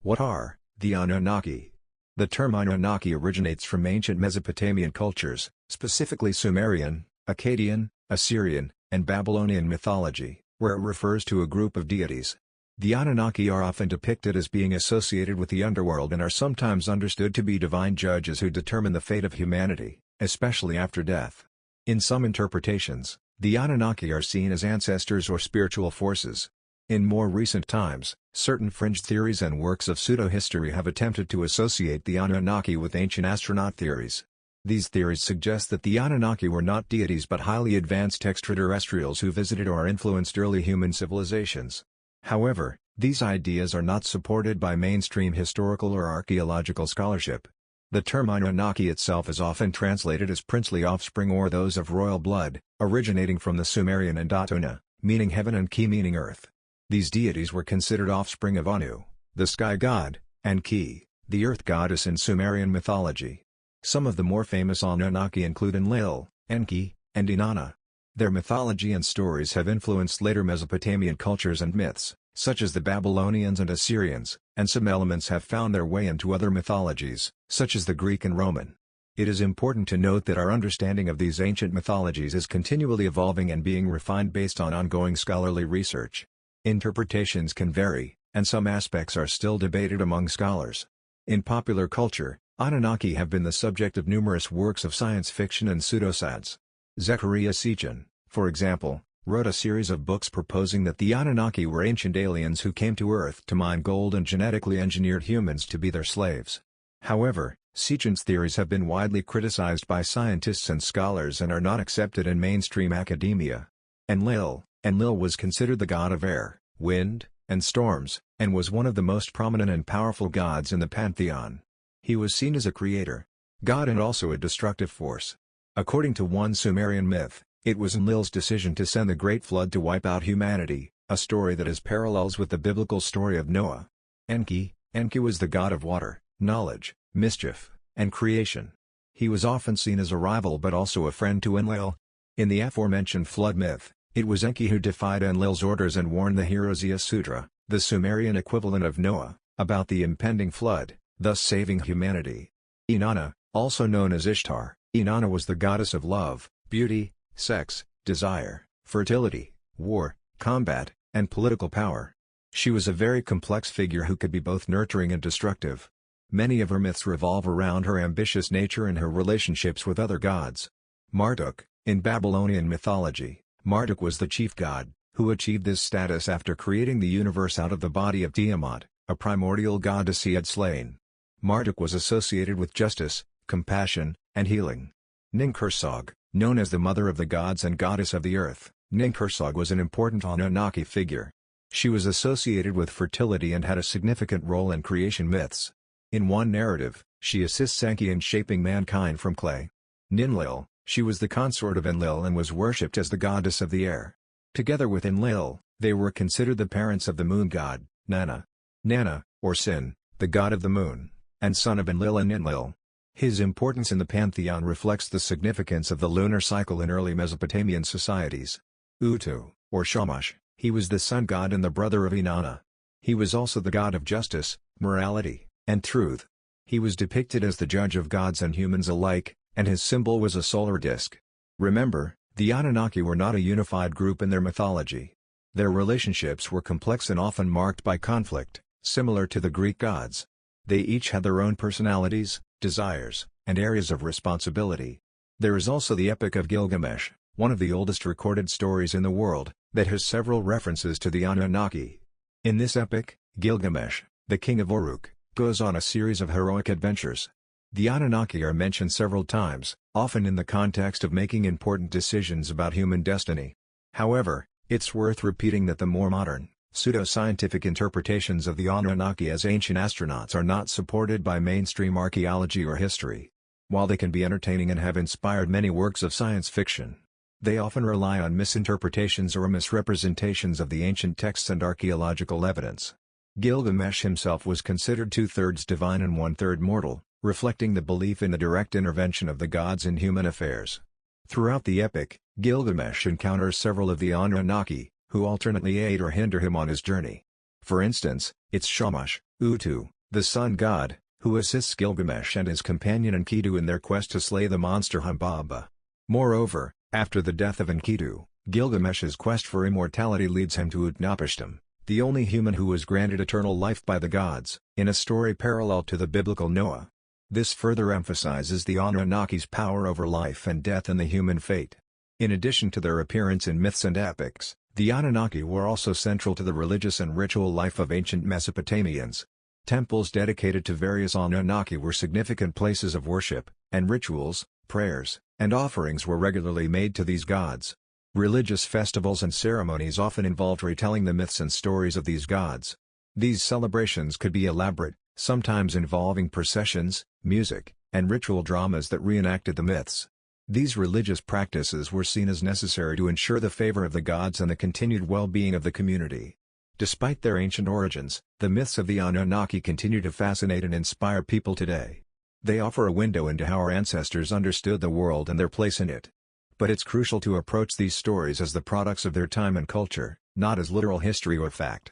What are the Anunnaki? The term Anunnaki originates from ancient Mesopotamian cultures, specifically Sumerian, Akkadian, Assyrian, and Babylonian mythology, where it refers to a group of deities. The Anunnaki are often depicted as being associated with the underworld and are sometimes understood to be divine judges who determine the fate of humanity, especially after death. In some interpretations, the Anunnaki are seen as ancestors or spiritual forces. In more recent times, certain fringe theories and works of pseudo-history have attempted to associate the Anunnaki with ancient astronaut theories. These theories suggest that the Anunnaki were not deities but highly advanced extraterrestrials who visited or influenced early human civilizations. However, these ideas are not supported by mainstream historical or archaeological scholarship. The term Anunnaki itself is often translated as princely offspring or those of royal blood, originating from the Sumerian and Atuna, meaning heaven, and Ki meaning earth. These deities were considered offspring of Anu, the sky god, and Ki, the earth goddess in Sumerian mythology. Some of the more famous Anunnaki include Enlil, Enki, and Inanna. Their mythology and stories have influenced later Mesopotamian cultures and myths, such as the Babylonians and Assyrians, and some elements have found their way into other mythologies, such as the Greek and Roman. It is important to note that our understanding of these ancient mythologies is continually evolving and being refined based on ongoing scholarly research. Interpretations can vary, and some aspects are still debated among scholars. In popular culture, Anunnaki have been the subject of numerous works of science fiction and pseudoscience. Zecharia Sitchin, for example, wrote a series of books proposing that the Anunnaki were ancient aliens who came to Earth to mine gold and genetically engineered humans to be their slaves. However, Sitchin's theories have been widely criticized by scientists and scholars and are not accepted in mainstream academia. Enlil was considered the god of air, wind, and storms, and was one of the most prominent and powerful gods in the pantheon. He was seen as a creator, god, and also a destructive force. According to one Sumerian myth, it was Enlil's decision to send the Great Flood to wipe out humanity, a story that has parallels with the biblical story of Noah. Enki was the god of water, knowledge, mischief, and creation. He was often seen as a rival but also a friend to Enlil. In the aforementioned flood myth, it was Enki who defied Enlil's orders and warned the Hirosia Sutra, the Sumerian equivalent of Noah, about the impending flood, thus saving humanity. Inanna, also known as Ishtar, Inanna was the goddess of love, beauty, sex, desire, fertility, war, combat, and political power. She was a very complex figure who could be both nurturing and destructive. Many of her myths revolve around her ambitious nature and her relationships with other gods. Marduk, in Babylonian mythology, Marduk was the chief god, who achieved this status after creating the universe out of the body of Tiamat, a primordial goddess he had slain. Marduk was associated with justice, compassion, and healing. Ninkursag, known as the mother of the gods and goddess of the earth, Ninkursag was an important Anunnaki figure. She was associated with fertility and had a significant role in creation myths. In one narrative, she assists Enki in shaping mankind from clay. Ninlil, she was the consort of Enlil and was worshipped as the goddess of the air. Together with Enlil, they were considered the parents of the moon god, Nanna, or Sin, the god of the moon, and son of Enlil and Ninlil. His importance in the pantheon reflects the significance of the lunar cycle in early Mesopotamian societies. Utu, or Shamash, he was the sun god and the brother of Inanna. He was also the god of justice, morality, and truth. He was depicted as the judge of gods and humans alike, and his symbol was a solar disk. Remember, the Anunnaki were not a unified group in their mythology. Their relationships were complex and often marked by conflict, similar to the Greek gods. They each had their own personalities, desires, and areas of responsibility. There is also the Epic of Gilgamesh, one of the oldest recorded stories in the world, that has several references to the Anunnaki. In this epic, Gilgamesh, the king of Uruk, goes on a series of heroic adventures. The Anunnaki are mentioned several times, often in the context of making important decisions about human destiny. However, it's worth repeating that the more modern, pseudo-scientific interpretations of the Anunnaki as ancient astronauts are not supported by mainstream archaeology or history. While they can be entertaining and have inspired many works of science fiction, they often rely on misinterpretations or misrepresentations of the ancient texts and archaeological evidence. Gilgamesh himself was considered two-thirds divine and one-third mortal, reflecting the belief in the direct intervention of the gods in human affairs. Throughout the epic, Gilgamesh encounters several of the Anunnaki, who alternately aid or hinder him on his journey. For instance, it's Shamash, Utu, the sun god, who assists Gilgamesh and his companion Enkidu in their quest to slay the monster Humbaba. Moreover, after the death of Enkidu, Gilgamesh's quest for immortality leads him to Utnapishtim, the only human who was granted eternal life by the gods, in a story parallel to the biblical Noah. This further emphasizes the Anunnaki's power over life and death and the human fate. In addition to their appearance in myths and epics, the Anunnaki were also central to the religious and ritual life of ancient Mesopotamians. Temples dedicated to various Anunnaki were significant places of worship, and rituals, prayers, and offerings were regularly made to these gods. Religious festivals and ceremonies often involved retelling the myths and stories of these gods. These celebrations could be elaborate, sometimes involving processions, music, and ritual dramas that reenacted the myths. These religious practices were seen as necessary to ensure the favor of the gods and the continued well-being of the community. Despite their ancient origins, the myths of the Anunnaki continue to fascinate and inspire people today. They offer a window into how our ancestors understood the world and their place in it. But it's crucial to approach these stories as the products of their time and culture, not as literal history or fact.